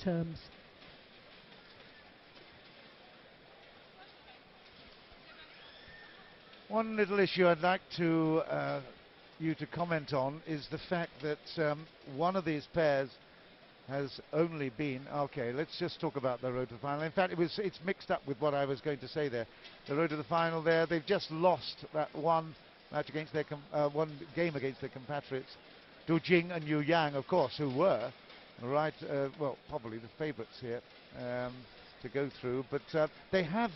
terms. One little issue I'd like to you to comment on is the fact that one of these pairs has only been, okay, let's just talk about the road to the final. In fact, it's mixed up with what I was going to say there. The road to the final there, they've just lost that one match against their one game against their compatriots, Du Jing and Yu Yang, of course, who were right, well, probably the favourites here to go through, but they have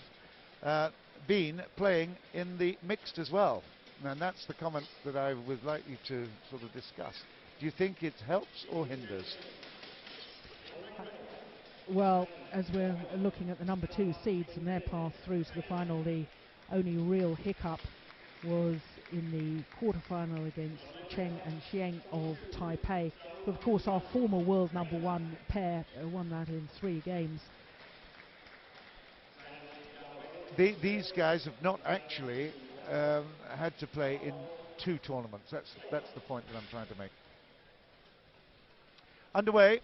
been playing in the mixed as well, and that's the comment that I would like you to sort of discuss. Do you think it helps or hinders? Well, as we're looking at the number 2 seeds and their path through to the final, the only real hiccup was in the quarterfinal against Cheng and Xiang of Taipei. Of course, our former world number 1 pair won that in 3 games. These guys have not actually had to play in 2 tournaments. That's the point that I'm trying to make. Underway.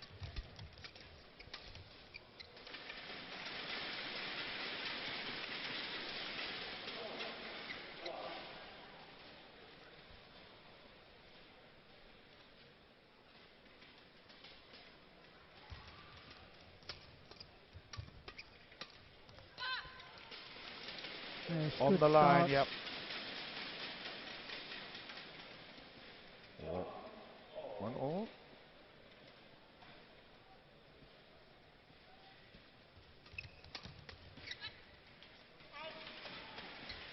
On the line, yep. One all.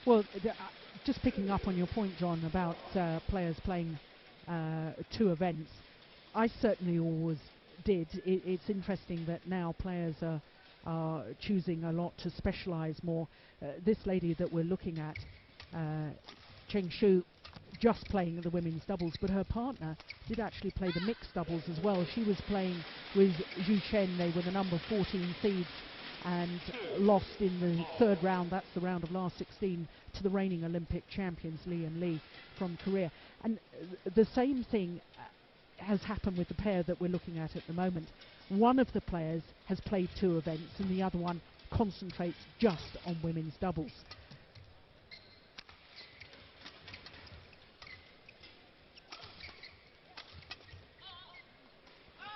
Well, just picking up on your point, John, about players playing 2 events, I certainly always did. It's interesting that now players are choosing a lot to specialise more. This lady that we're looking at, Cheng Shu, just playing the women's doubles, but her partner did actually play the mixed doubles as well. She was playing with Zhu Chen. They were the number 14 seeds and lost in the 3rd round, that's the round of last 16, to the reigning Olympic champions Li and Li from Korea. And the same thing has happened with the pair that we're looking at the moment. One of the players has played 2 events and the other one concentrates just on women's doubles.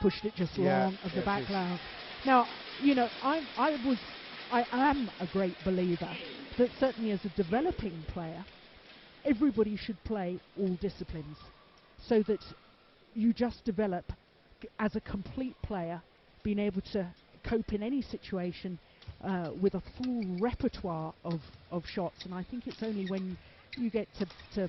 Pushed it just long of the background. Now, you know, I am a great believer that certainly as a developing player, everybody should play all disciplines, so that you just develop as a complete player, being able to cope in any situation with a full repertoire of shots. And I think it's only when you get to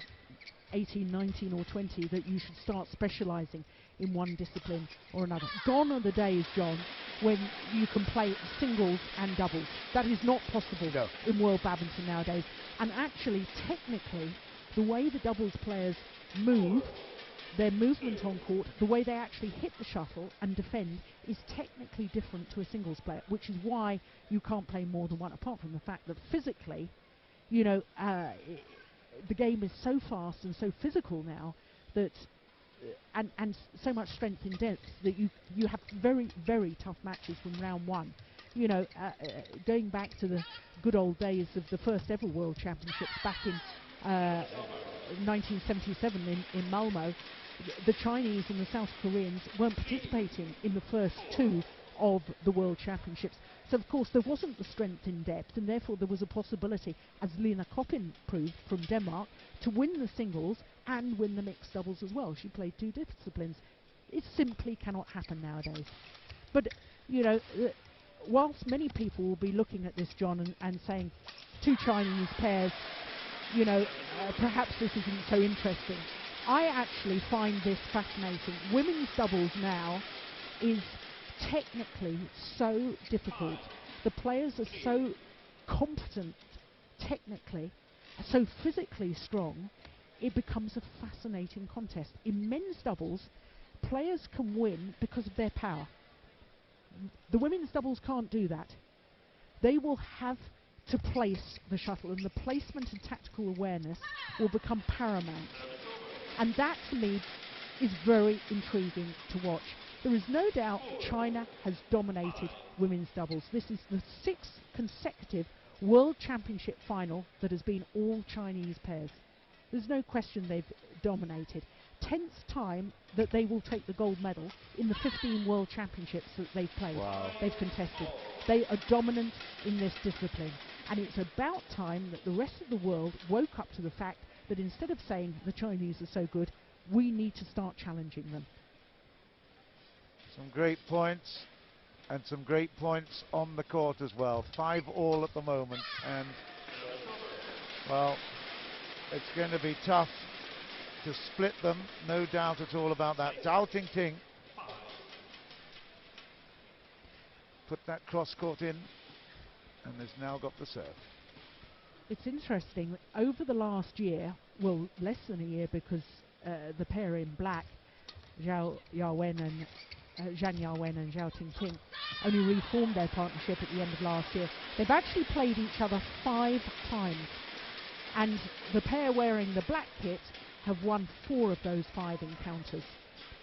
18, 19 or 20 that you should start specialising in one discipline or another. Gone are the days, John, when you can play singles and doubles. That is not possible in World Badminton nowadays. And actually, technically, the way the doubles players move, their movement on court, the way they actually hit the shuttle and defend is technically different to a singles player, which is why you can't play more than one, apart from the fact that physically, you know, the game is so fast and so physical now that and so much strength in depth that you have very, very tough matches from round 1. You know, going back to the good old days of the first ever World Championships back in 1977 in Malmo, the Chinese and the South Koreans weren't participating in the first 2 of the World Championships. So of course there wasn't the strength in depth, and therefore there was a possibility, as Lena Koppin proved from Denmark, to win the singles and win the mixed doubles as well. She played 2 disciplines. It simply cannot happen nowadays. But, you know, whilst many people will be looking at this, John, and saying 2 Chinese pairs, you know, perhaps this isn't so interesting, I actually find this fascinating. Women's doubles now is technically so difficult. The players are so competent technically, so physically strong, it becomes a fascinating contest. In men's doubles, players can win because of their power. The women's doubles can't do that. They will have to place the shuttle, and the placement and tactical awareness will become paramount. And that, to me, is very intriguing to watch. There is no doubt China has dominated women's doubles. This is the 6th consecutive World Championship final that has been all Chinese pairs. There's no question they've dominated. 10th time that they will take the gold medal in the 15 World Championships that they've played. Wow. They've contested. They are dominant in this discipline. And it's about time that the rest of the world woke up to the fact that instead of saying the Chinese are so good, we need to start challenging them. Some great points, and some great points on the court as well. 5-all at the moment, and, well, it's going to be tough to split them, no doubt at all about that. Zhao TingTing put that cross-court in, and has now got the serve. It's interesting, over the last year, well, less than a year, because the pair in black, Zhang Yawen and Zhao TingTing, only reformed their partnership at the end of last year. They've actually played each other 5 times, and the pair wearing the black kit have won 4 of those 5 encounters.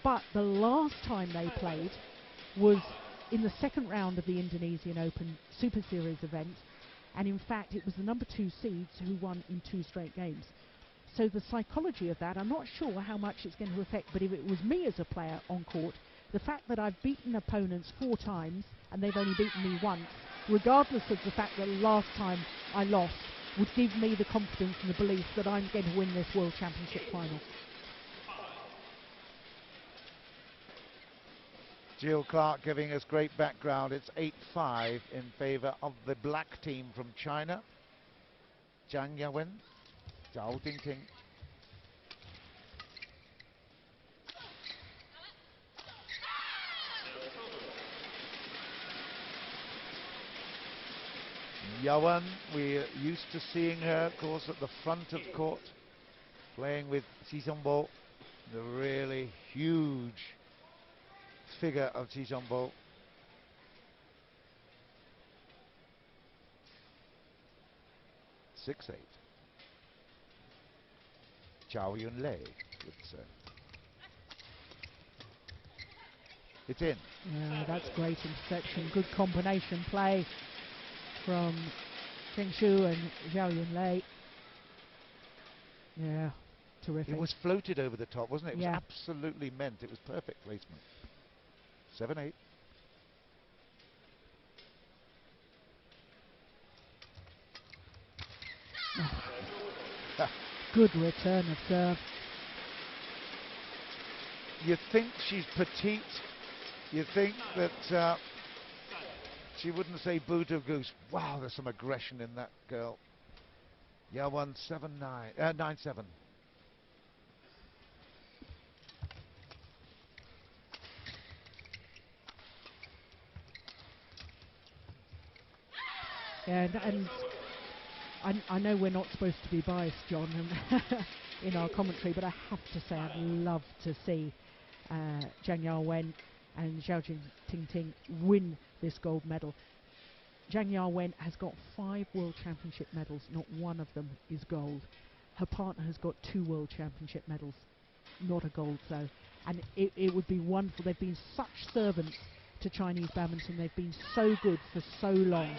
But the last time they played was in the second round of the Indonesian Open Super Series event, and in fact it was the number 2 seeds who won in 2 straight games. So the psychology of that, I'm not sure how much it's going to affect, but if it was me as a player on court, the fact that I've beaten opponents 4 times and they've only beaten me once, regardless of the fact that last time I lost, would give me the confidence and the belief that I'm going to win this World Championship final. Jill Clark giving us great background. It's 8-5 in favour of the black team from China. Zhang Yawen, Zhao TingTing. Yawen, we're used to seeing her, of course, at the front of court, playing with Chi Zhongbo, the really huge figure of Chi Zhongbo. Six, 8. Zhao Yunlei would say. It's in. Yeah, that's great interception. Good combination play from Cheng Shu and Zhao Yunlei. Yeah, terrific. It was floated over the top, wasn't it? It was yeah. absolutely meant. It was perfect placement. 7-8. Good return of serve. You think she's petite. You think that she wouldn't say boo to goose. Wow, there's some aggression in that girl. Yeah, 9-7. Yeah, and I know we're not supposed to be biased, John, in our commentary, but I have to say I'd love to see Zhang Yawen and Zhao TingTing win this gold medal. Zhang Yawen has got 5 World Championship medals, not one of them is gold. Her partner has got 2 World Championship medals, not a gold though. And it would be wonderful. They've been such servants to Chinese badminton. They've been so good for so long.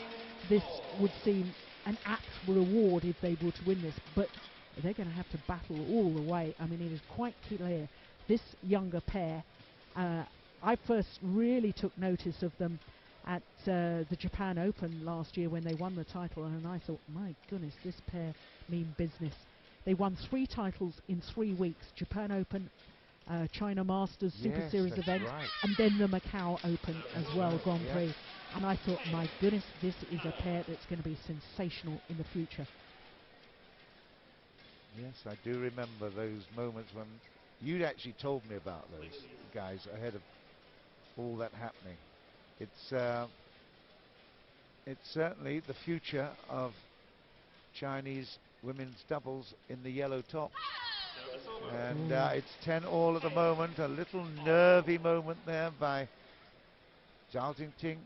This would seem an apt reward if they were to win this, but they're going to have to battle all the way. I mean, it is quite clear. This younger pair, I first really took notice of them at the Japan Open last year when they won the title, and I thought, my goodness, this pair mean business. They won 3 titles in 3 weeks: Japan Open, China Masters Super Series event, right. and then the Macau Open as well, Grand Prix. And I thought, my goodness, this is a pair that's going to be sensational in the future. Yes, I do remember those moments when you'd actually told me about those guys ahead of all that happening. It's certainly the future of Chinese women's doubles in the yellow top. And it's 10-all at the moment. A little nervy moment there by Zhao TingTing.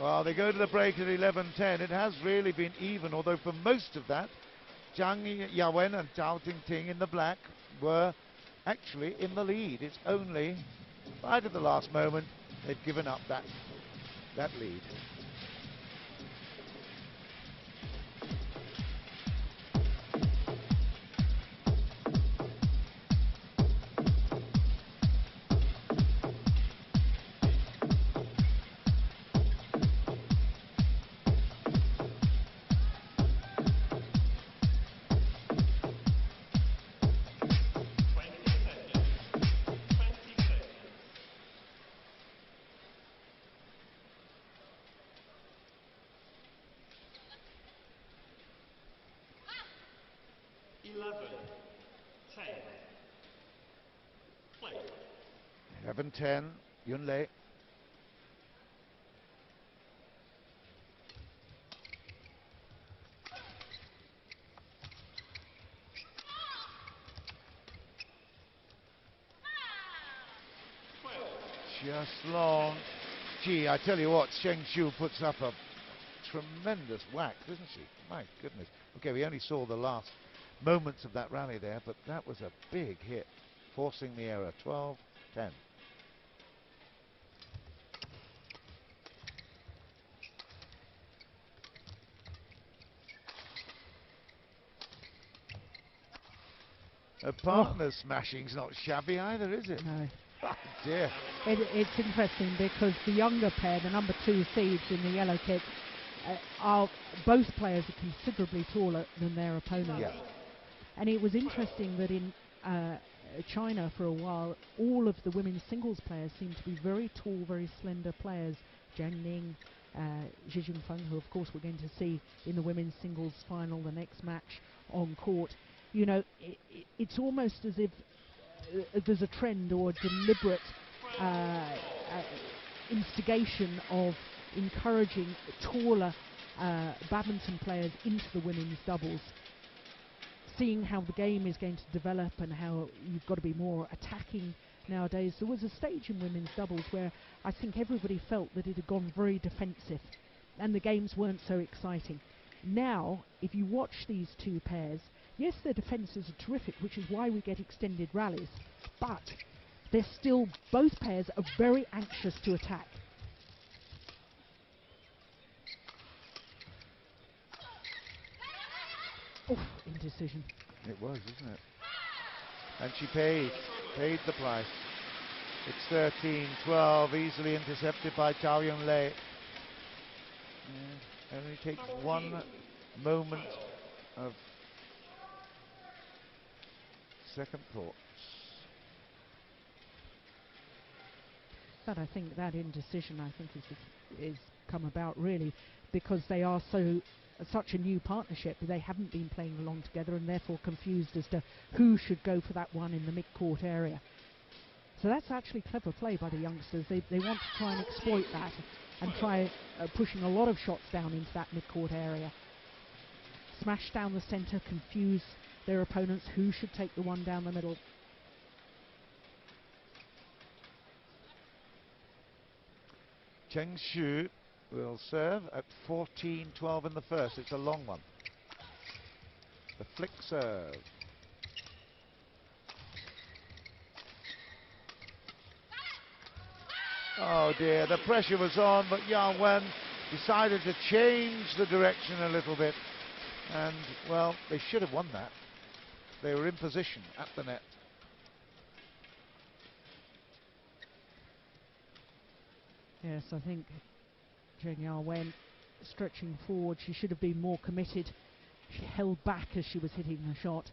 Well, they go to the break at 11-10. It has really been even, although for most of that, Zhang Yawen and Zhao TingTing in the black were actually in the lead. It's only right at the last moment they've given up that lead. Play. 11-10, Yunlei. Just long. Gee, I tell you what, Cheng Shu puts up a tremendous whack, doesn't she? My goodness. Okay, we only saw the last moments of that rally there, but that was a big hit, forcing the error. 12-10. A partner smashing's not shabby either, is it? No. Oh dear. It's interesting because the younger pair, the number 2 seeds in the yellow kit, are both players are considerably taller than their opponents. Yeah. And it was interesting that in China for a while, all of the women's singles players seemed to be very tall, very slender players. Zhang Ning, Zhi Jingfeng, who of course we're going to see in the women's singles final, the next match on court. You know, it's almost as if there's a trend or a deliberate instigation of encouraging taller badminton players into the women's doubles, seeing how the game is going to develop and how you've got to be more attacking nowadays. There was a stage in women's doubles where I think everybody felt that it had gone very defensive and the games weren't so exciting. Now, if you watch these two pairs, yes, their defences are terrific, which is why we get extended rallies, but they're still, both pairs are very anxious to attack. Oof, indecision. It was, isn't it? And she paid the price. It's 13-12, easily intercepted by Zhao Yunlei. Only takes one moment of second thoughts. But I think that indecision, is come about really because they are such a new partnership. They haven't been playing along together and therefore confused as to who should go for that one in the mid-court area. So that's actually clever play by the youngsters. They want to try and exploit that and try pushing a lot of shots down into that mid-court area. Smash down the centre, confuse their opponents who should take the one down the middle. Cheng Shu will serve at 14-12 in the first. It's a long one. The flick serve. Oh dear, the pressure was on, but Yang Wen decided to change the direction a little bit. And, well, they should have won that. They were in position at the net. Yes, I think Zhang Yawen stretching forward, she should have been more committed. She held back as she was hitting the shot.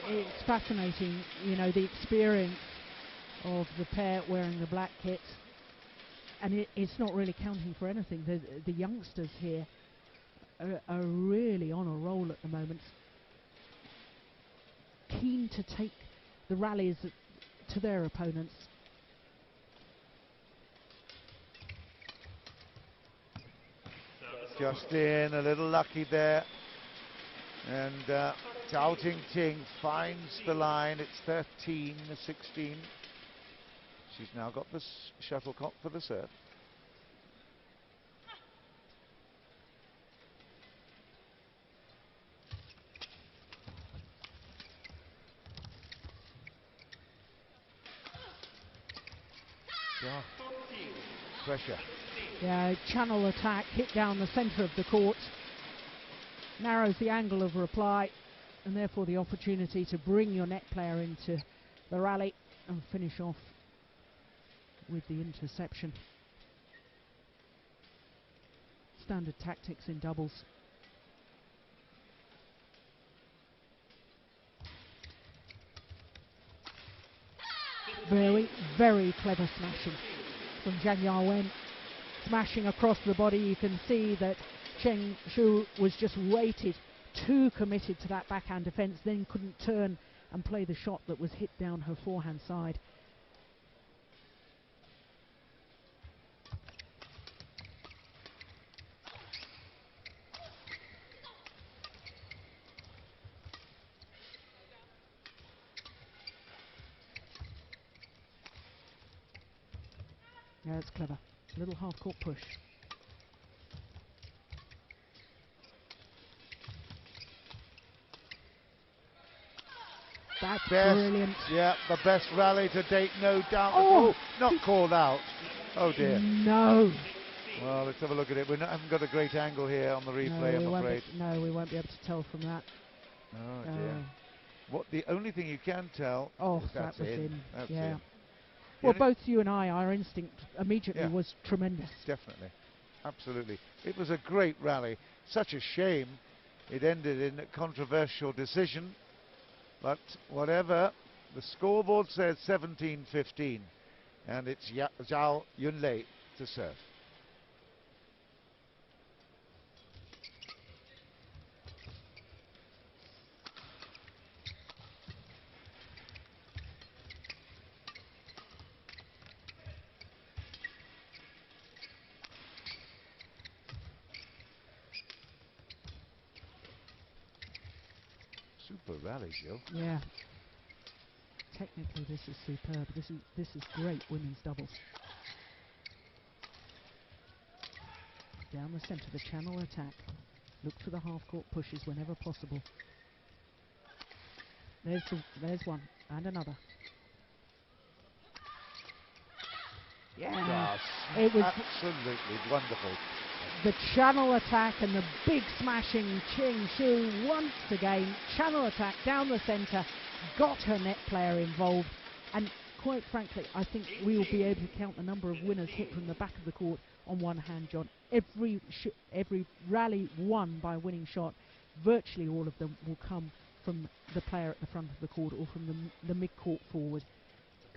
It's fascinating, you know, the experience of the pair wearing the black kit, and it's not really counting for anything. The youngsters here are really on a roll at the moment, keen to take the rallies to their opponents. Just in, a little lucky there. And Zhao TingTing finds the line. It's 13-16. She's now got the shuttlecock for the serve. Yeah. Pressure. Yeah, channel attack, hit down the centre of the court, narrows the angle of reply, and therefore the opportunity to bring your net player into the rally and finish off with the interception. Standard tactics in doubles. Very, very clever smashing from Zhang Yawen. Smashing across the body. You can see that Cheng Shu was just weighted, too committed to that backhand defence, then couldn't turn and play the shot that was hit down her forehand side. Yeah, it's clever. Little half-court push. That's brilliant. Yeah, the best rally to date, no doubt. Oh, not called out. Oh dear. No. Well, let's have a look at it. We haven't got a great angle here on the replay, I'm afraid. No, we won't be able to tell from that. Oh dear. What the only thing you can tell is that was in. That's yeah. in. Well, both you and I, our instinct immediately was tremendous. Definitely. Absolutely. It was a great rally. Such a shame it ended in a controversial decision. But whatever, the scoreboard says 17-15. And it's Zhao Yunlei to serve. Super rally, Jill. Yeah. Technically, this is superb. This is great women's doubles. Down the centre, the channel attack. Look for the half-court pushes whenever possible. There's one and another. Yeah, it was absolutely wonderful. The channel attack and the big smashing Cheng Shu once again. Channel attack down the centre, got her net player involved, and quite frankly, I think we will be able to count the number of winners hit from the back of the court on one hand, John. Every rally won by a winning shot, virtually all of them will come from the player at the front of the court or from the mid-court forward.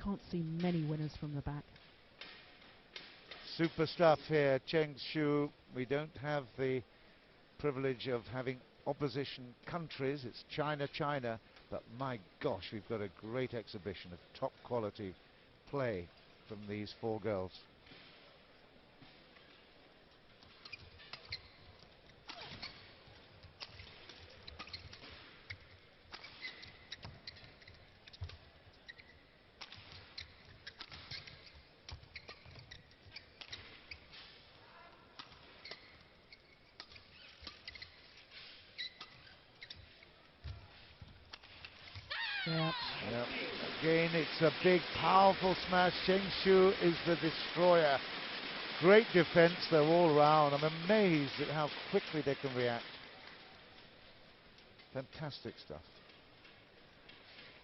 Can't see many winners from the back. Super stuff here, Cheng Shu. We don't have the privilege of having opposition countries. It's China, but my gosh, we've got a great exhibition of top quality play from these four girls. Yeah. Again, it's a big, powerful smash. Cheng Shu is the destroyer. Great defense, though, all round. I'm amazed at how quickly they can react. Fantastic stuff.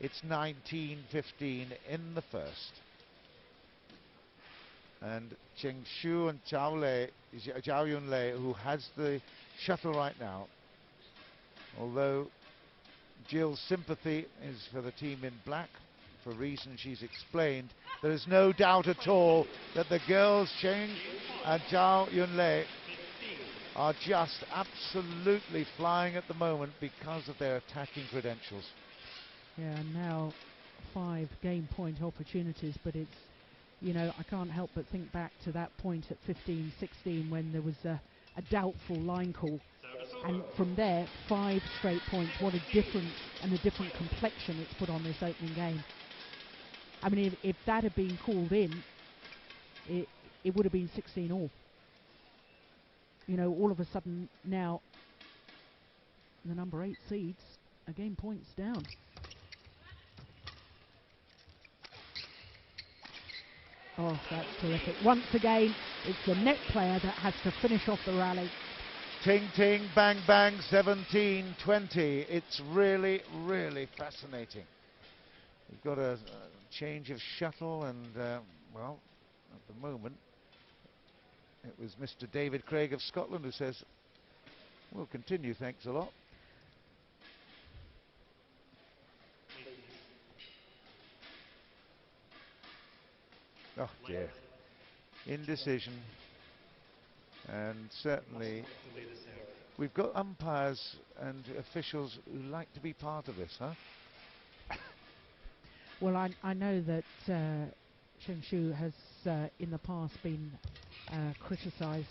It's 19-15 in the first. And Cheng Shu and Zhao Yunlei, who has the shuttle right now, although Jill's sympathy is for the team in black, for reasons she's explained. There is no doubt at all that the girls, Cheng and Zhao Yunlei, are just absolutely flying at the moment because of their attacking credentials. Yeah, now 5 game point opportunities, but it's, you know, I can't help but think back to that point at 15-16 when there was a a doubtful line call. And from there, 5 straight points. What a difference and a different complexion it's put on this opening game. I mean, if that had been called in, it would have been 16-all. You know, all of a sudden now, the number 8 seeds are getting points down. Oh, that's terrific. Once again, it's the net player that has to finish off the rally. TingTing, bang, bang, 17-20. It's really, really fascinating. We've got a change of shuttle and, well, at the moment, it was Mr. David Craig of Scotland who says, we'll continue, thanks a lot. Oh dear. Indecision. And certainly we've got umpires and officials who like to be part of this, huh? Well, I know that Cheng Shu has in the past been criticised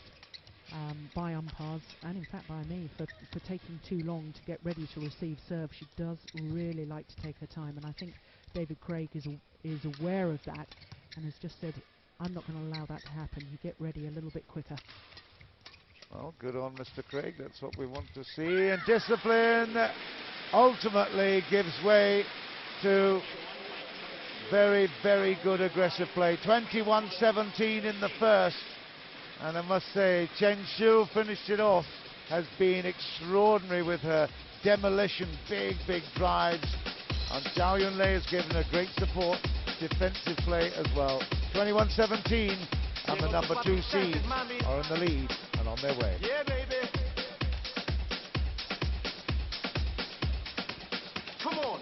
by umpires and in fact by me for taking too long to get ready to receive serve. She does really like to take her time, and I think David Craig is aware of that and has just said, I'm not going to allow that to happen. You get ready a little bit quicker. Well, good on Mr. Craig. That's what we want to see. And discipline ultimately gives way to very, very good aggressive play. 21-17 in the first. And I must say, Cheng Shu finished it off, has been extraordinary with her demolition, big, big drives. And Zhao Yunlei has given her great support, defensive play as well. 21-17, and the number 2 seeds are in the lead and on their way. Yeah, baby. Come on.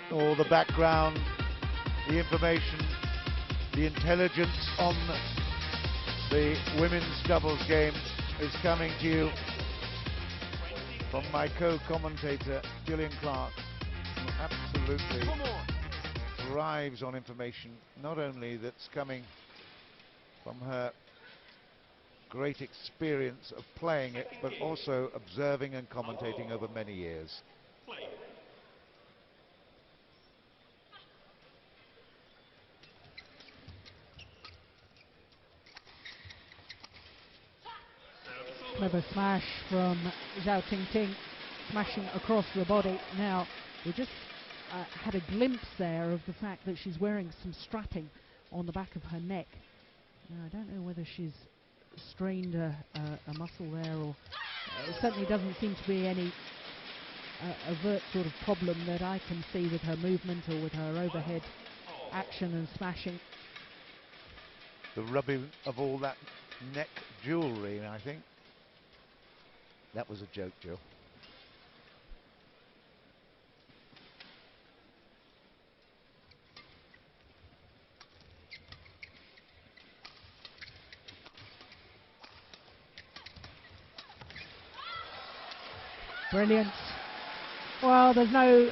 All the background, the information, the intelligence on the women's doubles game is coming to you from my co-commentator, Gillian Clark, who absolutely thrives on information, not only that's coming from her great experience of playing it, but also observing and commentating over many years. Clever smash from Zhao TingTing, smashing across the body. Now, we just had a glimpse there of the fact that she's wearing some strapping on the back of her neck. Now, I don't know whether she's strained a muscle there, or it certainly doesn't seem to be any overt sort of problem that I can see with her movement or with her overhead action and smashing. The rubbing of all that neck jewellery, I think. That was a joke, Joe. Brilliant. Well, there's no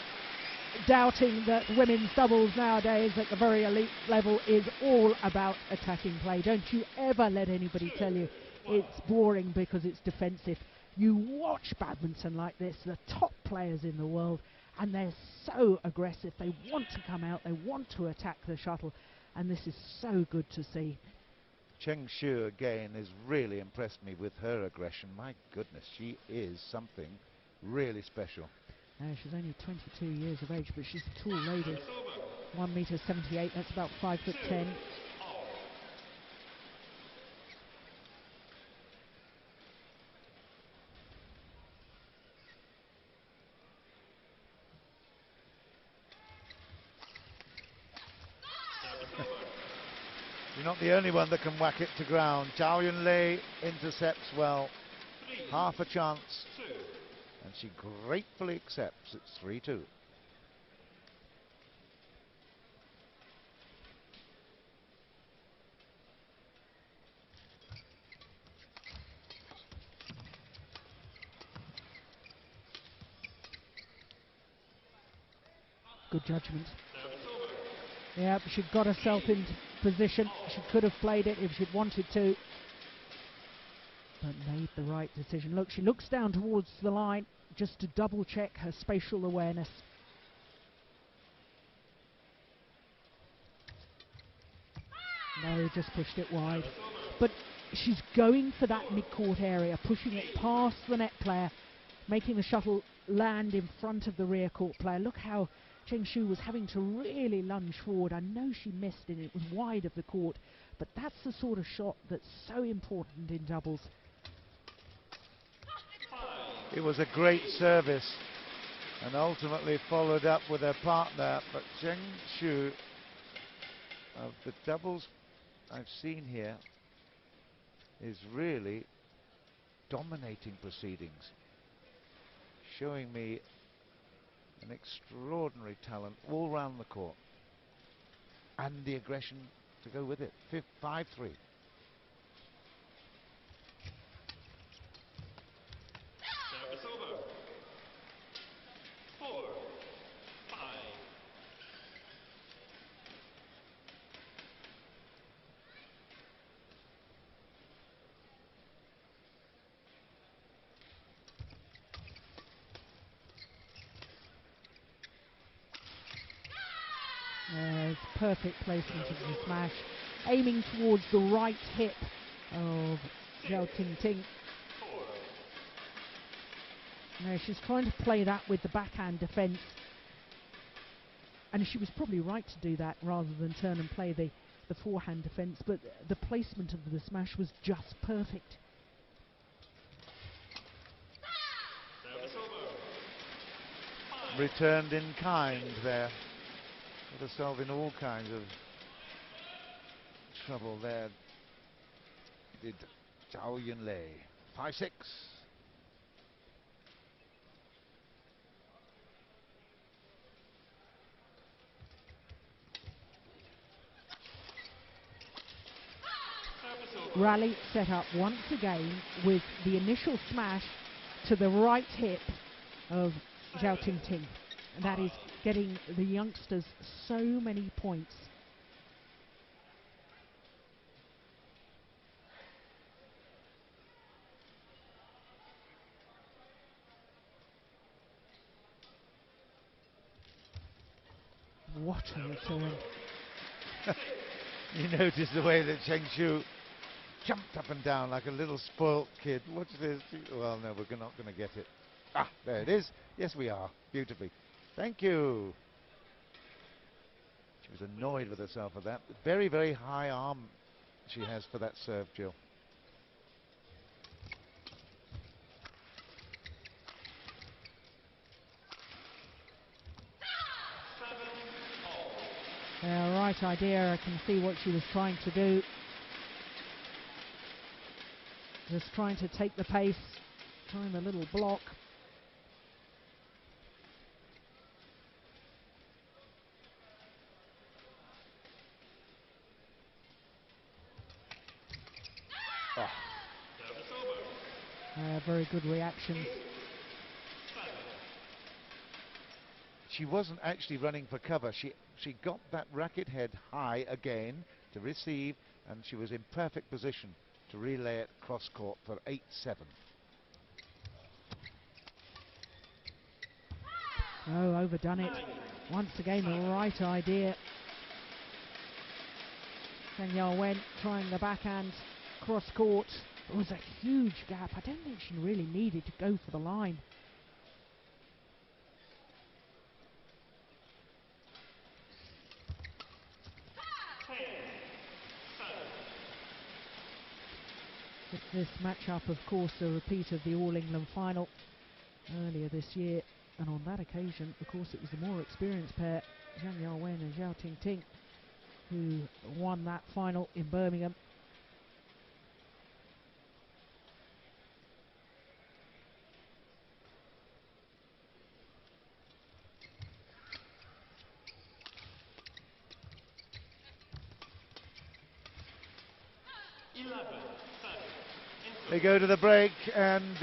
doubting that women's doubles nowadays at the very elite level is all about attacking play. Don't you ever let anybody tell you it's boring because it's defensive. You watch badminton like this, the top players in the world, and they're so aggressive. They want to come out, they want to attack the shuttle, and this is so good to see. Cheng Shu again has really impressed me with her aggression. My goodness, she is something really special. She's only 22 years of age, but she's a tall lady. 1 meter 78, that's about 5'10". You're not the only one that can whack it to ground. Zhao Yunlei intercepts well. Half a chance. And she gratefully accepts. It's 3-2. Good judgment. Yeah, but she'd got herself into position. She could have played it if she'd wanted to, but made the right decision. Look, she looks down towards the line just to double check her spatial awareness. No, just pushed it wide. But she's going for that mid-court area, pushing it past the net player, making the shuttle land in front of the rear court player. Look how Cheng Shu was having to really lunge forward. I know she missed and it was wide of the court, but that's the sort of shot that's so important in doubles. It was a great service and ultimately followed up with her partner, but Cheng Shu, of the doubles I've seen here, is really dominating proceedings, showing me an extraordinary talent all round the court and the aggression to go with it. 5-3. Service over. 4-5. It's perfect placement of the smash, aiming towards the right hip of Zhao TingTing. Now she's trying to play that with the backhand defence, and she was probably right to do that rather than turn and play the forehand defence, but the placement of the smash was just perfect. Returned in kind there. Put herself in all kinds of trouble there. Did Zhao Yunlei. 5-6. Rally set up once again with the initial smash to the right hip of Zhao TingTing. And that is getting the youngsters so many points. What a return. You notice the way that Cheng Shu jumped up and down like a little spoilt kid. Watch this. Well, no, we're not going to get it. Ah, there it is. Yes, we are. Beautifully. Thank you. She was annoyed with herself for that. Very, very high arm she has for that serve, Jill. Right idea. I can see what she was trying to do. Just trying to take the pace, trying the little block. Oh. Very good reaction. She wasn't actually running for cover. She got that racket head high again to receive, and she was in perfect position to relay it cross court for 8-7. Oh, overdone it. Once again, the right idea. Zhang Yawen trying the backhand cross court. It was a huge gap. I don't think she really needed to go for the line. This matchup, of course, a repeat of the All England final earlier this year, and on that occasion, of course, it was the more experienced pair, Zhang Yawen and Zhao TingTing, who won that final in Birmingham. They go to the break, and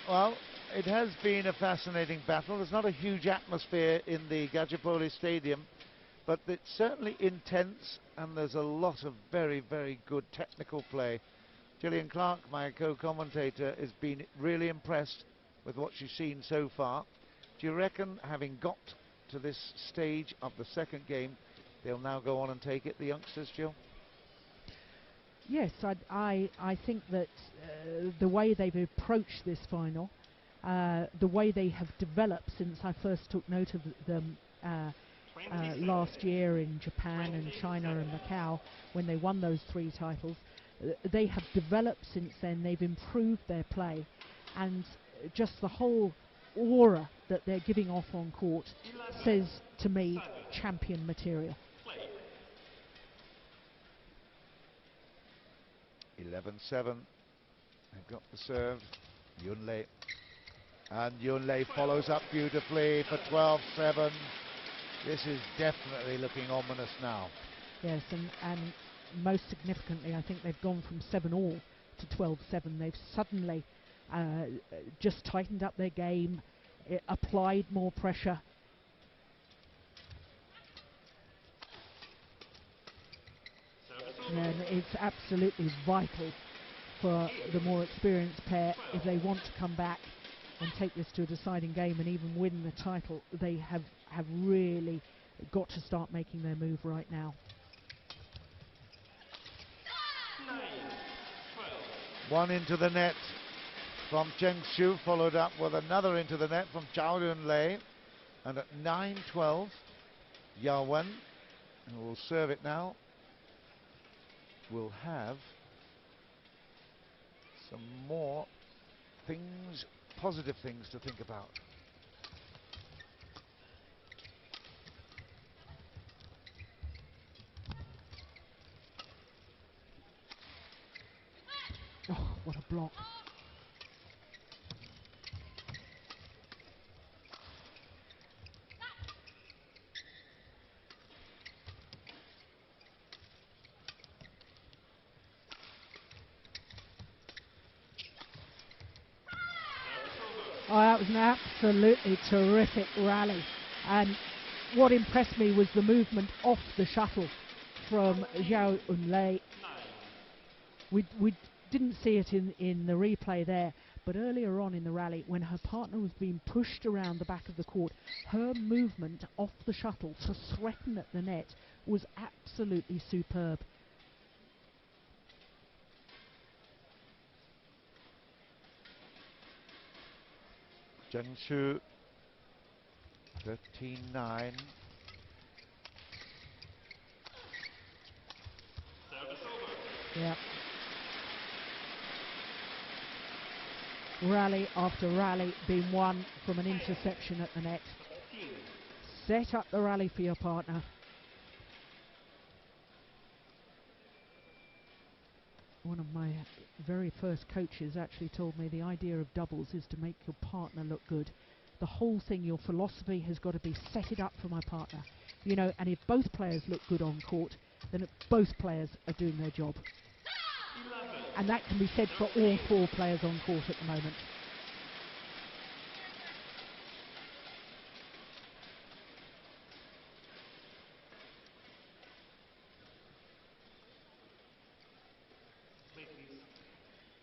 well, it has been a fascinating battle. There's not a huge atmosphere in the Gachipoli Stadium, but it's certainly intense, and there's a lot of very, very good technical play. Gillian Clark, my co-commentator, has been really impressed with what she's seen so far. Do you reckon, having got to this stage of the second game, they'll now go on and take it, the youngsters, Jill? Yes, I think that the way they've approached this final, the way they have developed since I first took note of them last year in Japan and China and Macau, when they won those 3 titles, they have developed since then. They've improved their play, and just the whole aura that they're giving off on court says to me champion material. 11-7. They've got the serve. Yunlei. And Yunlei follows up beautifully for 12-7. This is definitely looking ominous now. Yes, and most significantly, I think they've gone from 7-all to 12-7. They've suddenly just tightened up their game, applied more pressure. And it's absolutely vital for the more experienced pair, if they want to come back and take this to a deciding game and even win the title. They have really got to start making their move right now. 1 into the net from Cheng Shu, followed up with another into the net from Zhao Yunlei. And at 9-12, Yawen, who will serve it now, will have some more things, positive things to think about. Oh, what a block. Oh, that was an absolutely terrific rally, and what impressed me was the movement off the shuttle from Zhao Yunlei. We didn't see it in the replay there, but earlier on in the rally, when her partner was being pushed around the back of the court, her movement off the shuttle to threaten at the net was absolutely superb. Cheng Shu, 13-9. Yeah. Rally after rally being won from an interception at the net. Set up the rally for your partner. One of my very first coaches actually told me the idea of doubles is to make your partner look good. The whole thing, your philosophy has got to be set it up for my partner. You know, and if both players look good on court, then both players are doing their job. And that can be said for all 4 players on court at the moment.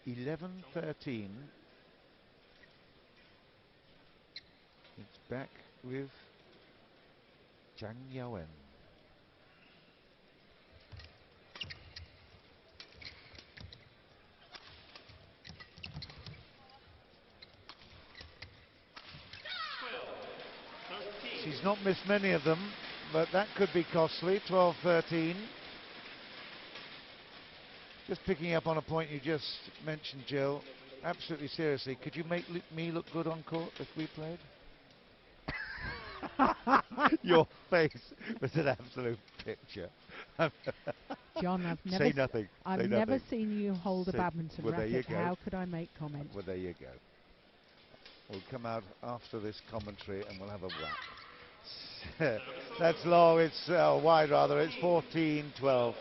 Please. 11-13. It's back with Zhang Yawen. She's not missed many of them, but that could be costly. 12-13. Just picking up on a point you just mentioned, Jill. Absolutely seriously, could you make me look good on court if we played? Your face was an absolute picture. John, I've never Say nothing. I've Say never nothing. seen you hold a badminton Well, there you racket. go. How could I make comment? Well, there you go. We'll come out after this commentary and we'll have a whack. That's long. It's wide, rather. It's 14-12.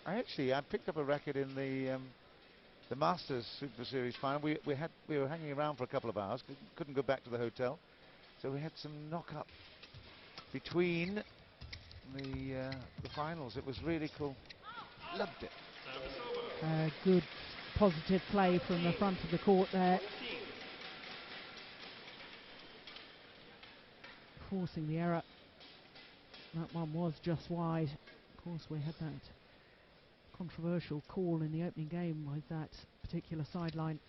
I picked up a racket in the Masters Super Series final. We were hanging around for a couple of hours. Couldn't go back to the hotel, so we had some knock-up between the finals. It was really cool. Loved it. Good positive play from the front of the court there. Forcing the error. That one was just wide. Of course, we had that controversial call in the opening game with that particular sideline.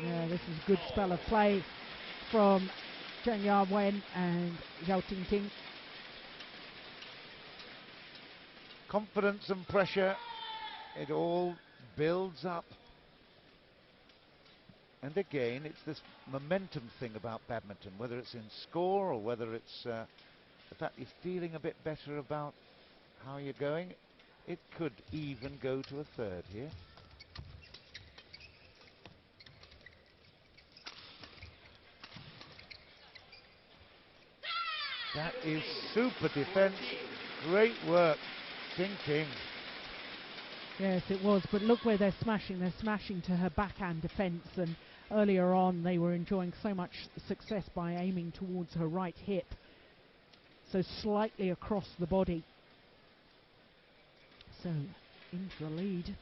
Yeah, this is a good spell of play from Zhang Yawen and Zhao TingTing. Confidence and pressure, it all builds up. And again, it's this momentum thing about badminton, whether it's in score or whether it's the fact you're feeling a bit better about how you're going. It could even go to a third here. That is super defense. Great work, TingTing. Yes, it was, but look where they're smashing. They're smashing to her backhand defense, and earlier on they were enjoying so much success by aiming towards her right hip, so slightly across the body. So into the lead,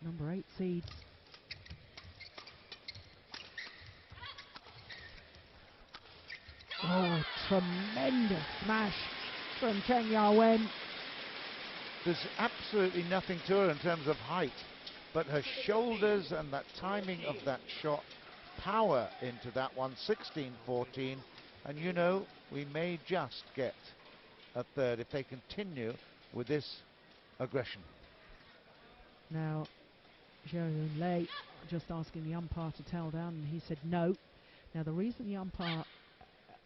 number 8 seeds. Oh, tremendous smash from Zhang Yawen. There's absolutely nothing to her in terms of height, but her shoulders and that timing of that shot, power into that one, 16-14, and you know, we may just get a third if they continue with this aggression. Now, Zhao Yunlei just asking the umpire to tell down, and he said no. Now, the reason the umpire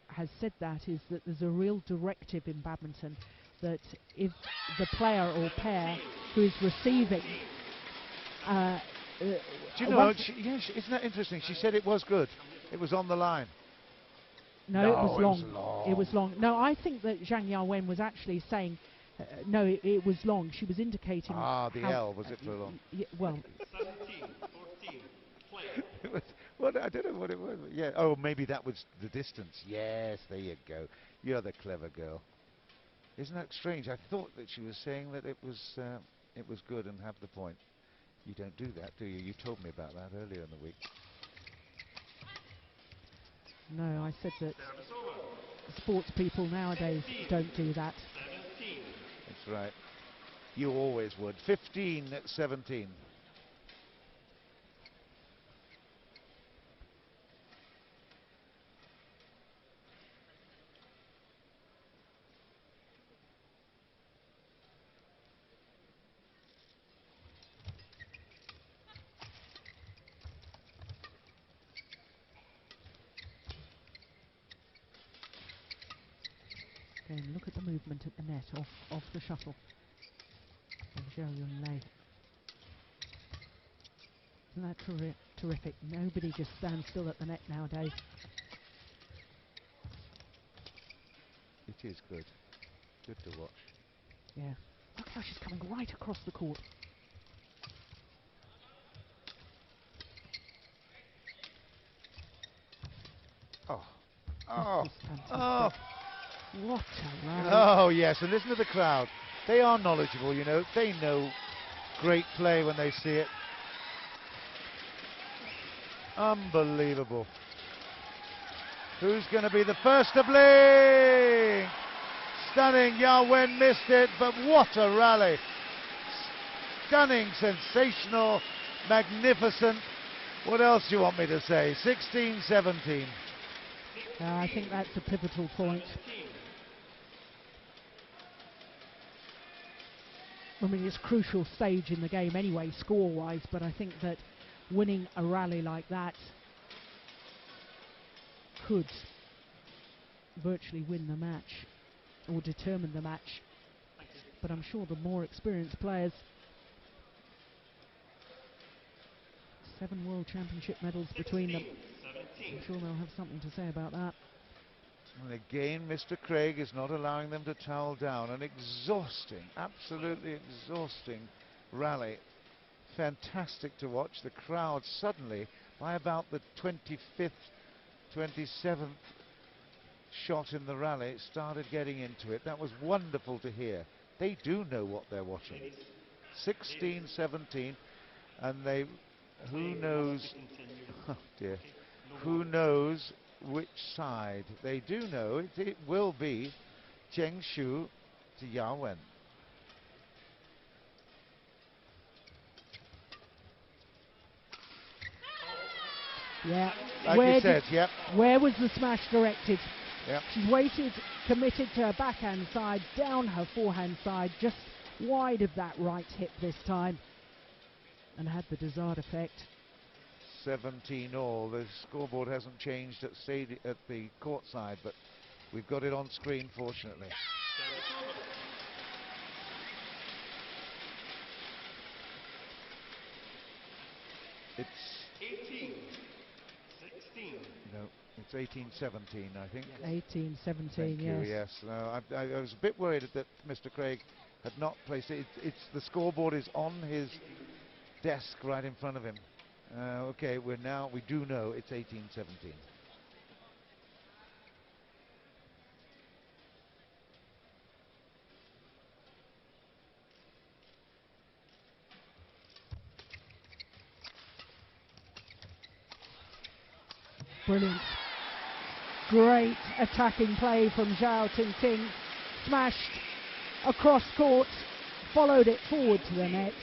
has said that is that there's a real directive in badminton that if the player or pair who is receiving do you know, isn't that interesting? She said it was good. It was on the line. No, it was long. It was long. No, I think that Zhang Yawen was actually saying no, it was long. She was indicating the L, was it for long? Well, 17, 14, play. It was, well, I don't know what it was. But yeah. Oh, maybe that was the distance. Yes, there you go. You're the clever girl. Isn't that strange? I thought that she was saying that it was good and have the point. You don't do that, do you? You told me about that earlier in the week. No, I said that sports people nowadays don't do that. 17. That's right. You always would. 15-17. Again, look at the movement at the net off the shuttle. Zhao Yunlei. Isn't that terrific? Nobody just stands still at the net nowadays. It is good. Good to watch. Yeah. Look how she's coming right across the court. Oh. Oh. This is fantastic. Oh. What a rally. Oh, yes, and listen to the crowd. They are knowledgeable, you know. They know great play when they see it. Unbelievable. Who's going to be the first to blink? Stunning. Yawen missed it, but what a rally. Stunning, sensational, magnificent. What else do you want me to say? 16-17. I think that's a pivotal point. I mean, it's a crucial stage in the game anyway, score-wise, but I think that winning a rally like that could virtually win the match or determine the match. But I'm sure the more experienced players, 7 World Championship medals between them, I'm sure they'll have something to say about that. And again, Mr. Craig is not allowing them to towel down. An exhausting, absolutely exhausting rally. Fantastic to watch. The crowd suddenly, by about the 25th, 27th shot in the rally, started getting into it. That was wonderful to hear. They do know what they're watching. 16, 17, and they, who knows, oh dear, who knows which side. They do know it will be Cheng Shu to Yawen. Yeah, like you said, yep. Where was the smash directed? Yep. She's waited, committed to her backhand side, down her forehand side, just wide of that right hip this time, and had the desired effect. 17 all. The scoreboard hasn't changed at the court side, but we've got it on screen, fortunately. It's 18, 16. No, it's 18-17, I think. 18-17, Thank you, yes. yes. No, I was a bit worried that Mr. Craig had not placed it. It's the scoreboard is on his desk right in front of him. Okay, we do know it's 18-17. Brilliant. Great attacking play from Zhao TingTing. Smashed across court, followed it forward to the net.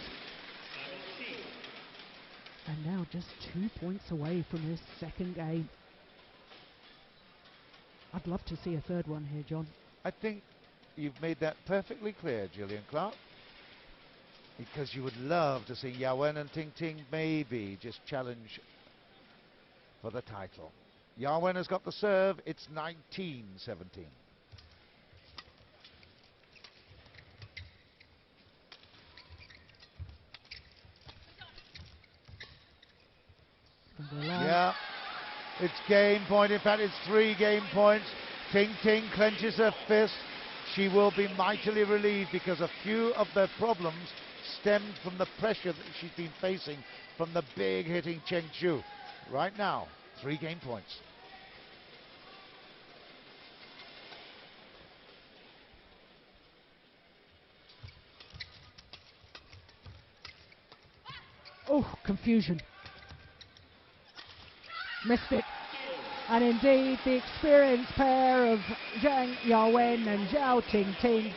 And now just 2 points away from his second game. I'd love to see a third one here, John. I think you've made that perfectly clear, Gillian Clark. Because you would love to see Yawen and TingTing maybe just challenge for the title. Yawen has got the serve. It's 19-17. Yeah, it's game point. In fact, it's 3 game points. TingTing clenches her fist. She will be mightily relieved because a few of their problems stemmed from the pressure that she's been facing from the big hitting Cheng Shu. Right now, 3 game points. Oh, confusion. Missed it. And indeed, the experienced pair of Zhang Yawen and Zhao TingTing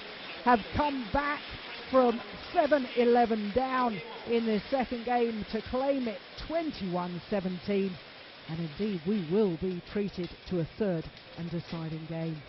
have come back from 7-11 down in the second game to claim it 21-17. And indeed, we will be treated to a third and deciding game.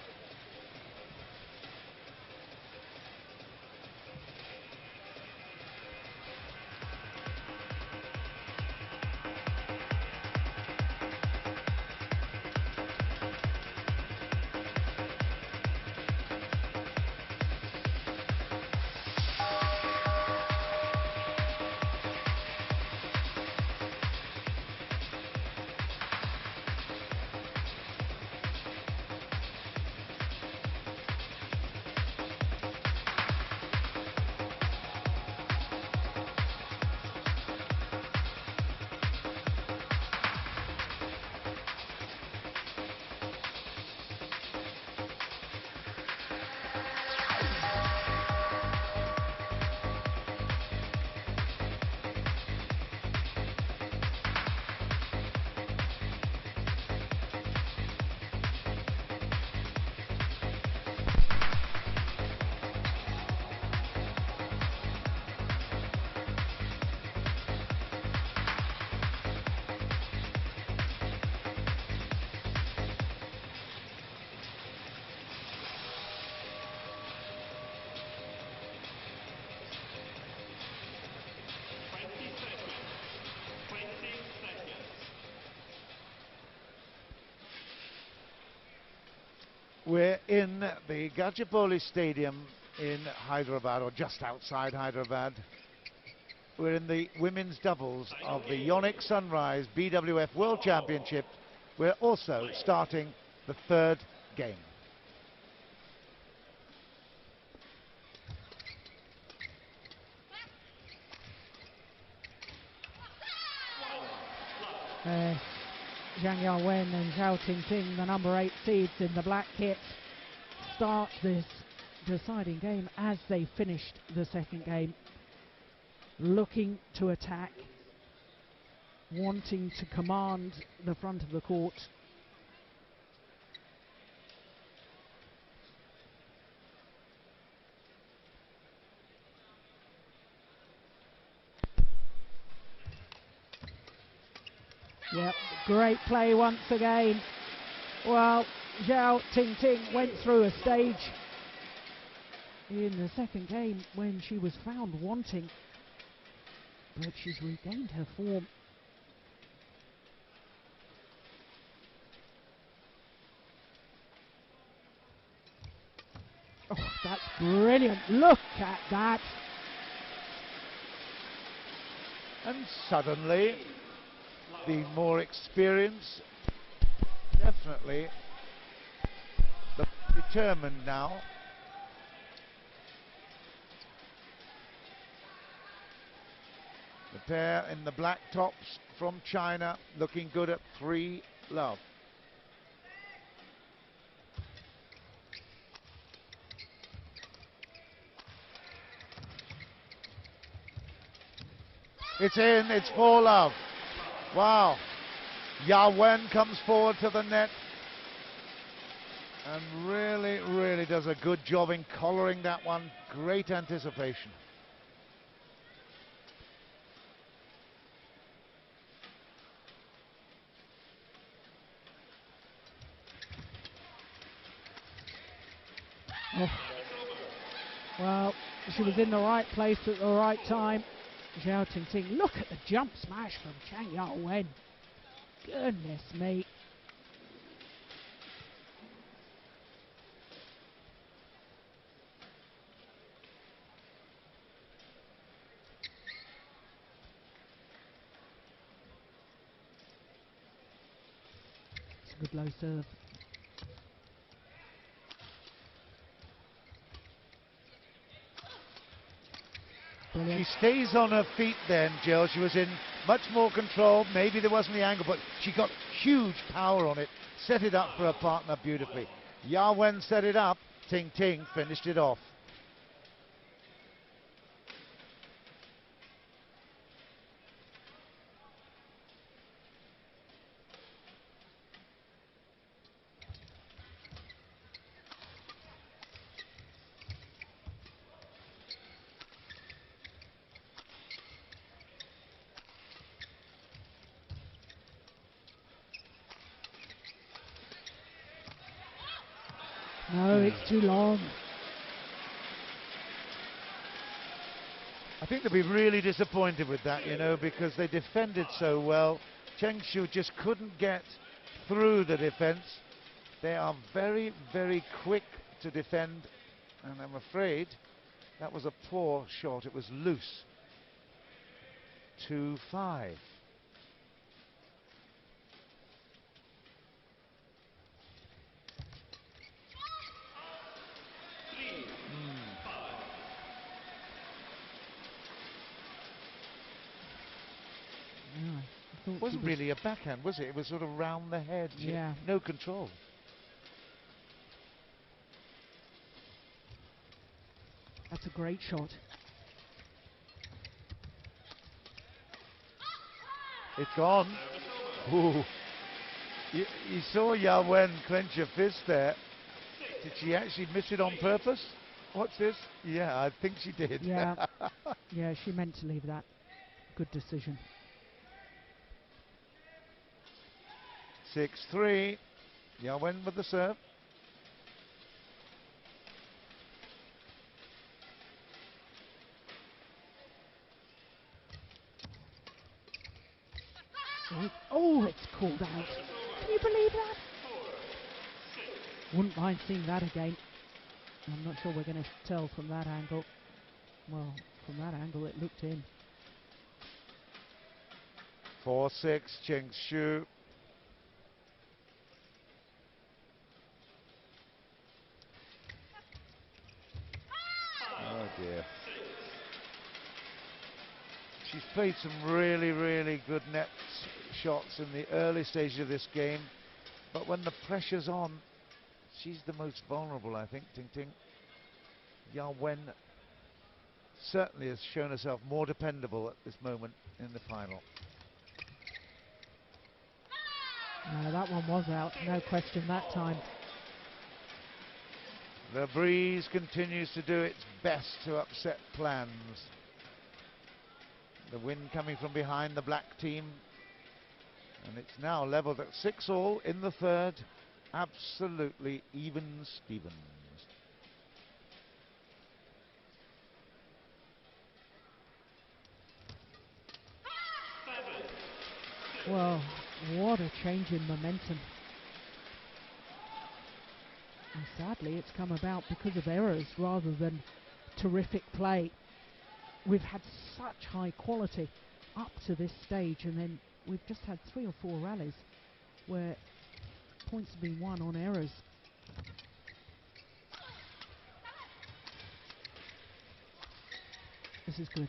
We're in the Gachipoli Stadium in Hyderabad, or just outside Hyderabad. We're in the women's doubles of the Yonex Sunrise BWF World Championship. We're also starting the third game. Zhang Yawen and Zhao TingTing, the number 8 seeds in the black kit, start this deciding game as they finished the second game, looking to attack, wanting to command the front of the court. Yep, great play once again. Well, Zhao TingTing went through a stage in the second game when she was found wanting, but she's regained her form. Oh, that's brilliant. Look at that. And suddenly, the more experience, definitely determined now. The pair in the black tops from China looking good at 3-love. It's in, it's 4-love. Wow. Yawen comes forward to the net and really does a good job in collaring that one. Great anticipation. Oh. Well, she was in the right place at the right time. Zhao TingTing, look at the jump smash from Zhang Yawen. Goodness me. It's a good low serve. Brilliant. She stays on her feet then, Jill. She was in much more control. Maybe there wasn't the angle, but she got huge power on it. Set it up for her partner beautifully. Yawen set it up. TingTing finished it off. No, it's too long. I think they'll be really disappointed with that, you know, because they defended so well. Cheng Shu just couldn't get through the defense. They are very quick to defend, and I'm afraid that was a poor shot. It was loose. 2-5. It wasn't really a backhand, was it? It was sort of round the head. Yeah. No control. That's a great shot. It's gone. Ooh. You saw Yawen clench her fist there. Did she actually miss it on purpose? What's this? Yeah, I think she did. Yeah. Yeah, she meant to leave that. Good decision. 6-3. Yawen with the serve. Oh, it's called out. Can you believe that? Wouldn't mind seeing that again. I'm not sure we're going to tell from that angle. Well, from that angle it looked in. 4-6, Cheng Shu. Oh dear. She's played some really, really good net shots in the early stages of this game, but when the pressure's on, she's the most vulnerable, I think, TingTing. Yawen certainly has shown herself more dependable at this moment in the final. That one was out, no question that time. The breeze continues to do its best to upset plans. The wind coming from behind the black team, and it's now leveled at 6-all in the third. Absolutely even Stevens. Well, what a change in momentum. And sadly, it's come about because of errors rather than terrific play. We've had such high quality up to this stage, and then we've just had 3 or 4 rallies where points have been won on errors. This is good.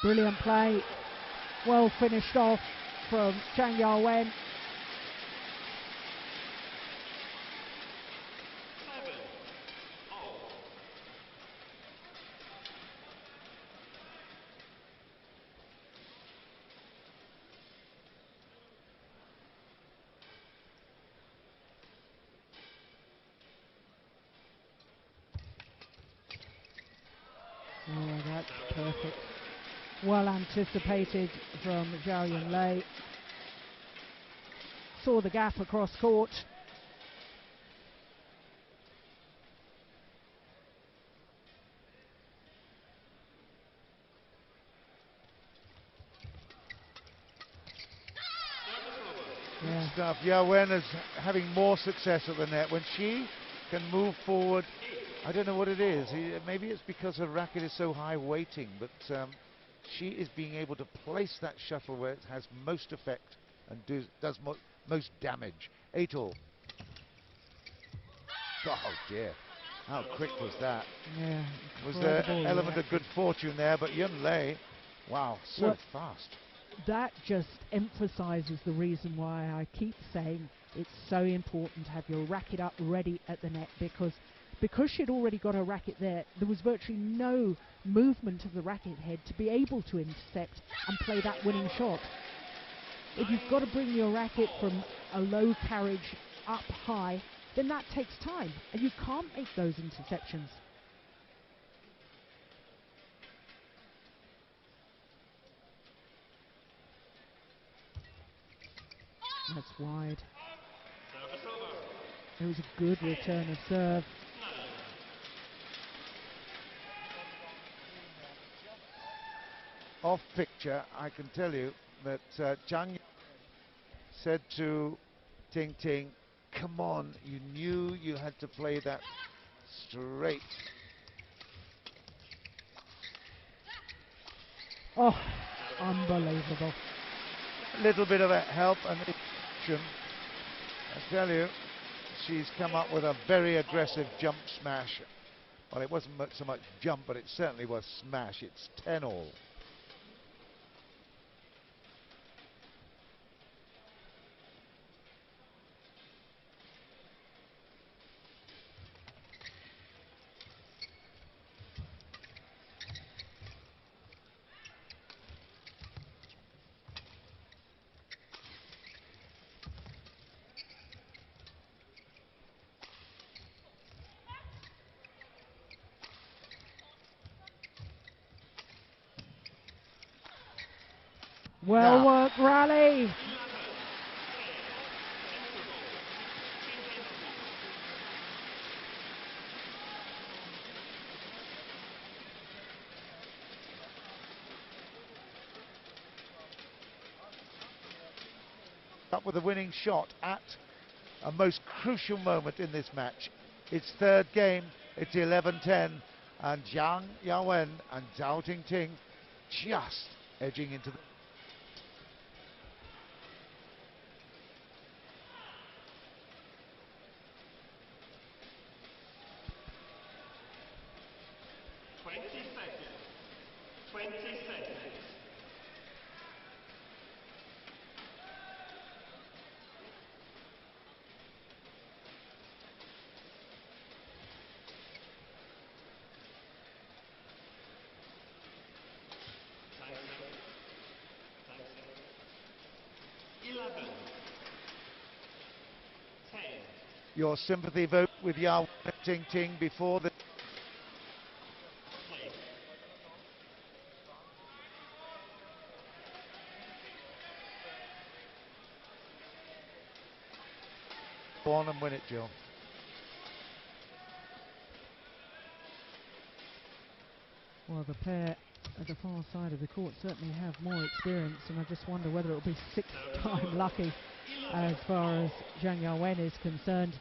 Brilliant play. Well finished off from Zhang Yawen. Oh, that's perfect. Well anticipated from Zhao Yunlei. Saw the gap across court. Yeah. Stuff. Yawen is having more success at the net. When she can move forward, I don't know what it is. Maybe it's because her racket is so high weighting, but she is being able to place that shuttle where it has most effect and does most damage. 8-all. Oh dear. How quick was that? Yeah. Was there an element of good fortune there, but Yunlei, wow, so fast. That just emphasizes the reason why I keep saying it's so important to have your racket up ready at the net, because she'd already got her racket there was virtually no movement of the racket head to be able to intercept and play that winning shot. If you've got to bring your racket from a low carriage up high, then that takes time, and you can't make those interceptions. That's wide. It was a good return of serve. Off picture, I can tell you that Zhang said to TingTing, come on, you knew you had to play that straight. Oh, unbelievable. A little bit of a help and action. I tell you, she's come up with a very aggressive jump smash. Well, it wasn't so much jump, but it certainly was smash. It's 10-all. Well worked rally. Up with a winning shot at a most crucial moment in this match. It's third game, it's 11-10, and Zhang Yawen and Zhao TingTing just edging into the... Your sympathy vote with Yawen and TingTing before the... Go on and win it, Jill. Well, the pair at the far side of the court certainly have more experience, and I just wonder whether it'll be sixth-time lucky as far as Zhang Yawen is concerned.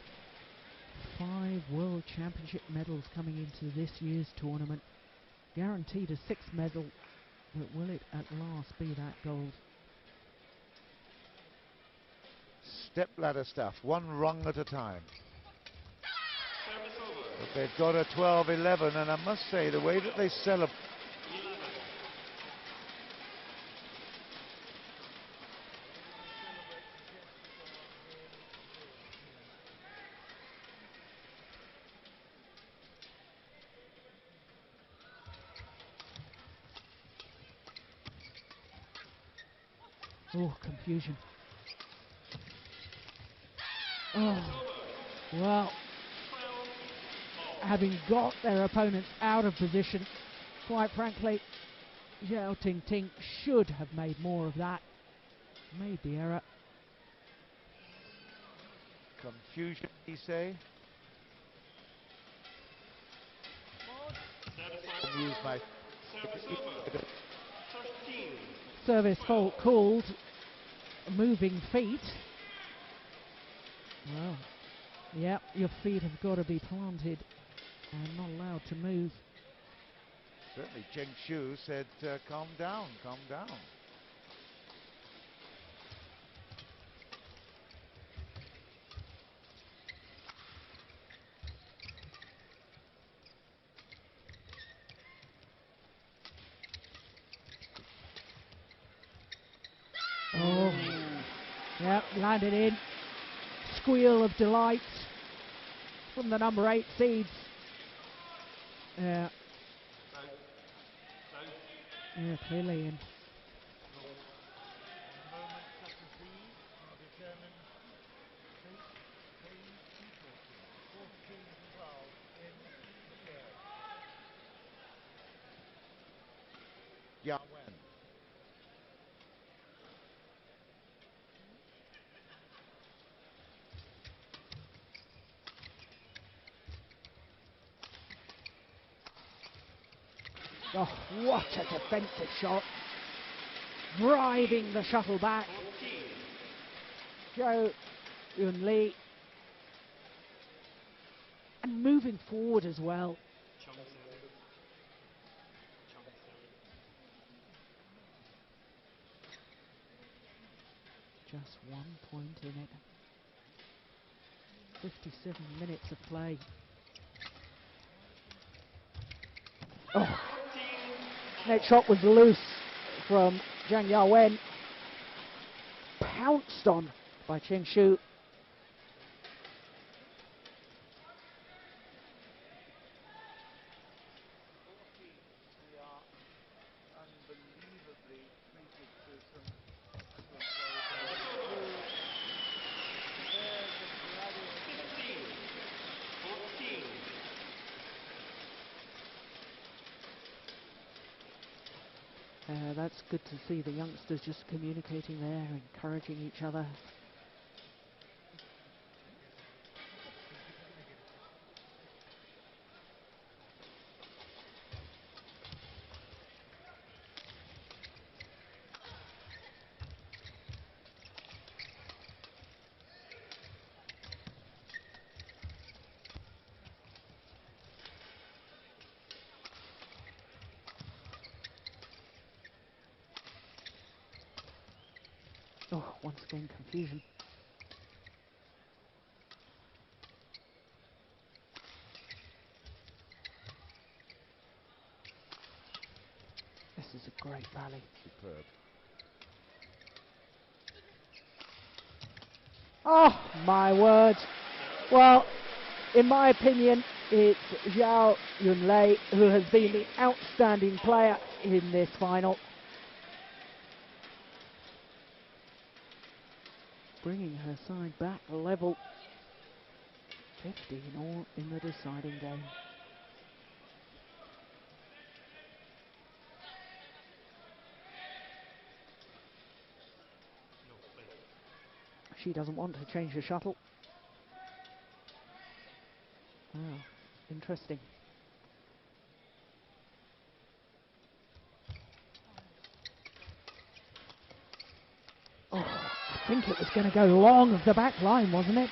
5 World Championship medals coming into this year's tournament. Guaranteed a 6th medal, but will it at last be that gold? Step ladder stuff, one rung at a time. But they've got a 12-11, and I must say the way that they celebrate... Oh, confusion. Oh, well, having got their opponents out of position, quite frankly, Zhao TingTing should have made more of that. Made the error. Confusion, he say? Amused by... Service fault called. Moving feet. Well, yep, your feet have got to be planted and not allowed to move. Certainly Cheng Shu said, calm down, calm down. Oh, yep, landed in. Squeal of delight from the number 8 seeds. Yeah. Yeah, clearly in. Yawen. Oh, what a defensive shot. Driving the shuttle back. Zhao Yunlei. And moving forward as well. Just 1 point in it. 57 minutes of play. Oh. Net shot was loose from Zhang Yawen. Pounced on by Cheng Shu. That's good to see the youngsters just communicating there, encouraging each other. Oh, once again, confusion. This is a great rally. Superb. Oh, my word. Well, in my opinion, it's Zhao Yunlei who has been the outstanding player in this final. Bringing her side back level. 15 all in the deciding game. She doesn't want to change the shuttle. Wow, interesting. Oh, I think it was going to go long of the back line, wasn't it?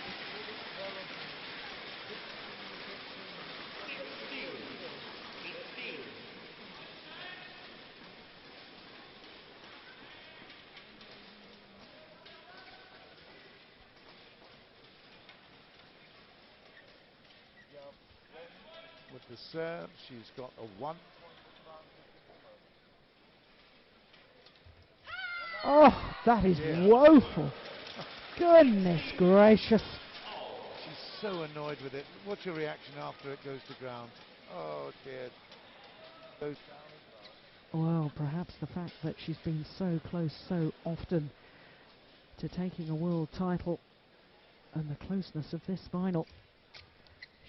With the serve, she's got a 1 point advantage. Oh, that is woeful. Goodness gracious. She's so annoyed with it. What's your reaction after it goes to ground? Oh dear. Goes down as well. Well, perhaps the fact that she's been so close so often to taking a world title and the closeness of this final.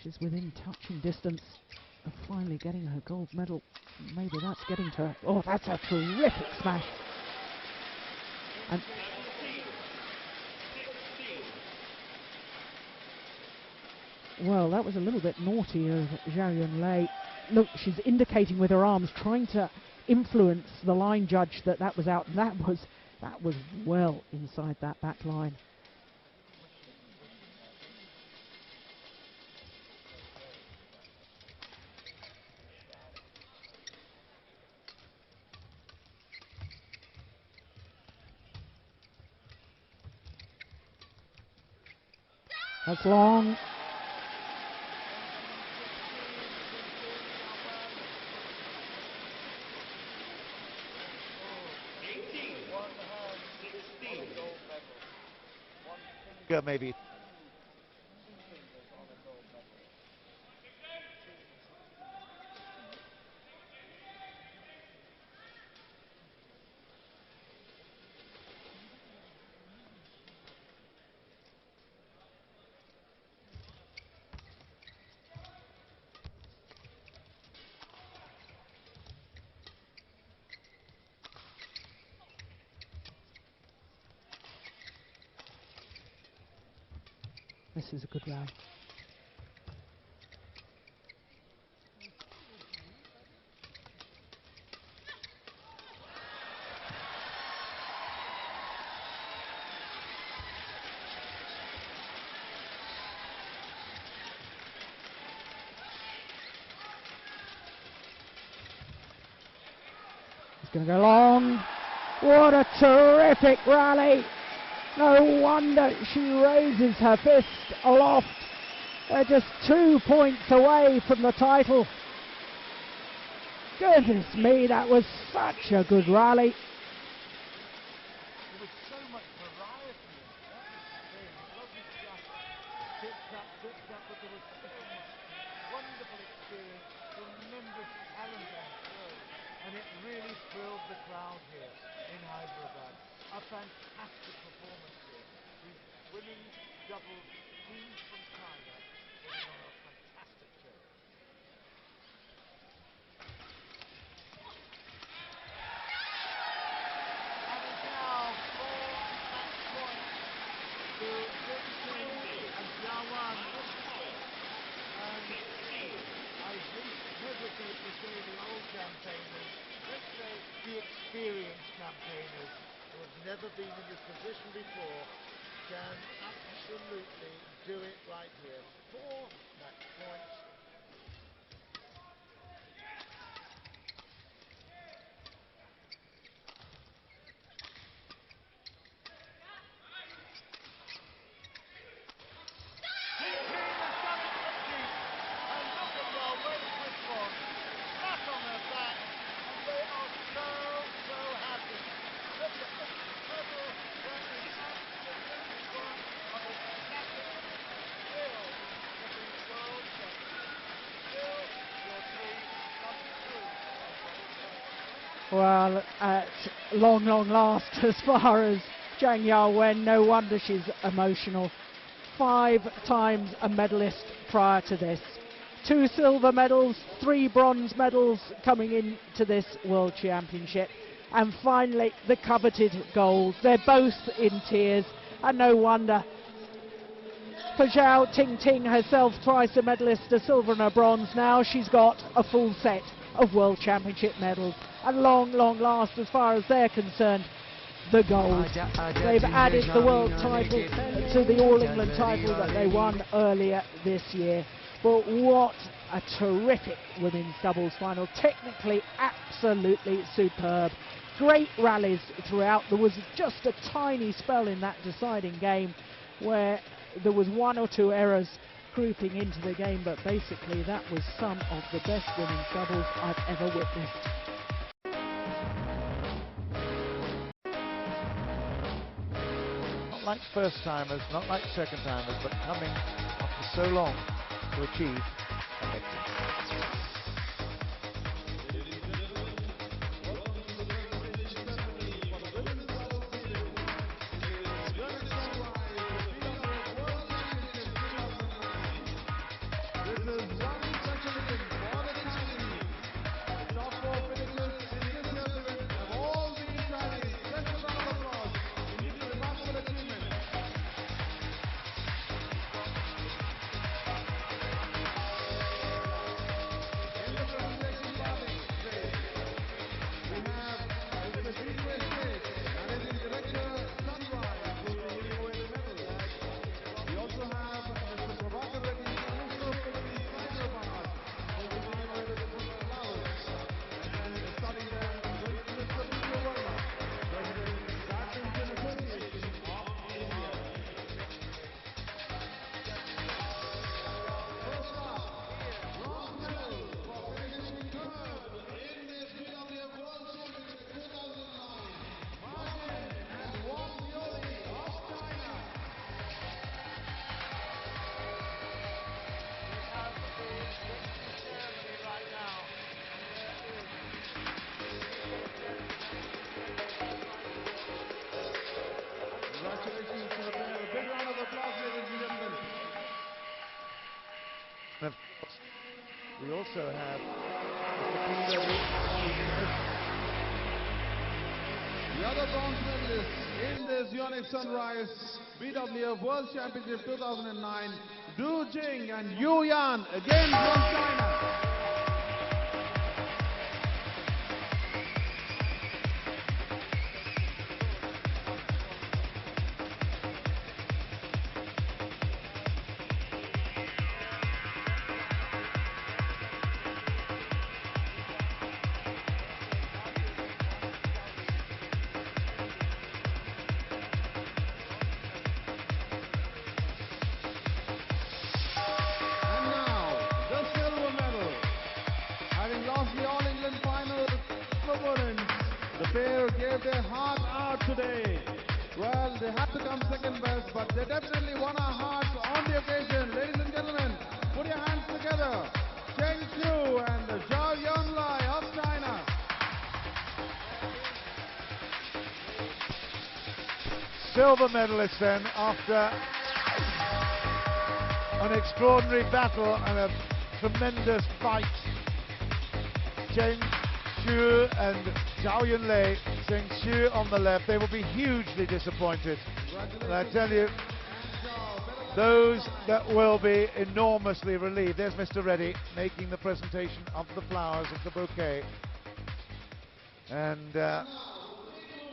She's within touching distance of finally getting her gold medal. Maybe that's getting to her. Oh, that's a terrific smash. And well, that was a little bit naughty of Zhao Yunlei. Look, she's indicating with her arms, trying to influence the line judge that was out. And that was well inside that back line. That's long. Maybe. This is a good round. It's going to go long. What a terrific rally. No wonder she raises her fist aloft. They're just 2 points away from the title. Goodness me, that was such a good rally. There was so much variety in it. That was the thing. It wasn't just tipped up, but there was so much wonderful experience, tremendous talent on show. And it really thrilled the crowd here in Hyderabad. A fantastic performance here. These women's doubles teams from China putting on a fantastic show. And it's now 4 match points to TingTing and Zhao Yunlei. And I hesitate to say the old campaigners, let's say the experienced campaigners who have never been in this position before can absolutely do it right here. 4 match points. Well, at long last, as far as Zhang Yawen, no wonder she's emotional. 5 times a medalist prior to this. 2 silver medals, 3 bronze medals coming into this World Championship. And finally, the coveted gold. They're both in tears, and no wonder. For Zhao, TingTing herself, twice a medalist, a silver and a bronze. Now she's got a full set of World Championship medals. And long last, as far as they're concerned, the gold. They've added the world title to the All England title that they won earlier this year. But what a terrific women's doubles final. Technically absolutely superb. Great rallies throughout. There was just a tiny spell in that deciding game where there was 1 or 2 errors creeping into the game, but basically that was some of the best women's doubles I've ever witnessed. Not like first timers, not like second timers, but coming after so long to achieve a victory. Congratulations to the pair. A big round of applause, ladies and gentlemen. And of course, we also have Mr. Peter. The other bronze medalists in this Ionic Sunrise WDF World Championship 2009, Du Jing and Yu Yan, again from China. The All England final opponents, the pair gave their heart out today. Well, they had to come second best, but they definitely won our hearts on the occasion. Ladies and gentlemen, put your hands together. Cheng Shu and Zhao Yunlei of China. Silver medalists then, after an extraordinary battle and a tremendous fight. Cheng Shu and Zhao Yunlei. Cheng Shu on the left. They will be hugely disappointed. And I tell you, those that will be enormously relieved. There's Mr. Reddy making the presentation of the flowers of the bouquet. And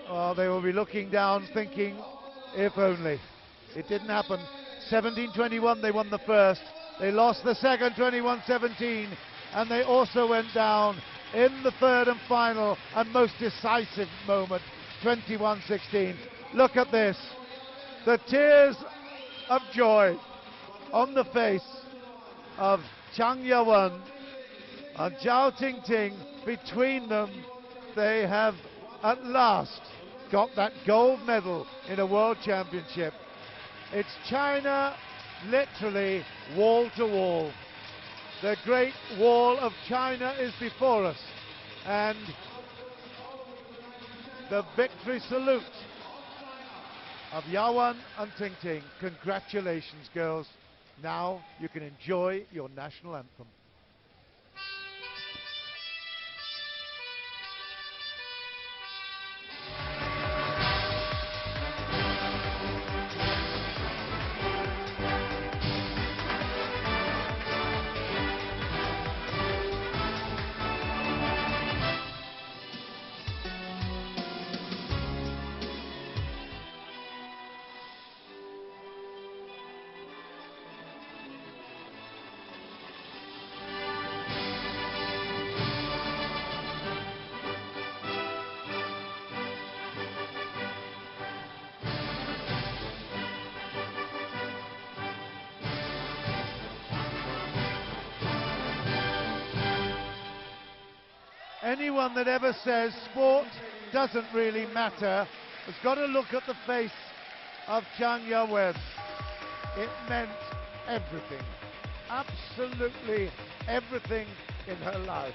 well, they will be looking down thinking, if only. It didn't happen. 17-21 they won the first. They lost the second, 21-17. And they also went down in the third and final and most decisive moment, 21-16. Look at this. The tears of joy on the face of Zhang Yawen and Zhao TingTing. Between them, they have at last got that gold medal in a World Championship. It's China literally wall to wall. The Great Wall of China is before us, and the victory salute of Yawen and TingTing. Congratulations, girls. Now you can enjoy your national anthem. Anyone that ever says sport doesn't really matter has got to look at the face of Zhang Yawen. It meant everything, absolutely everything in her life.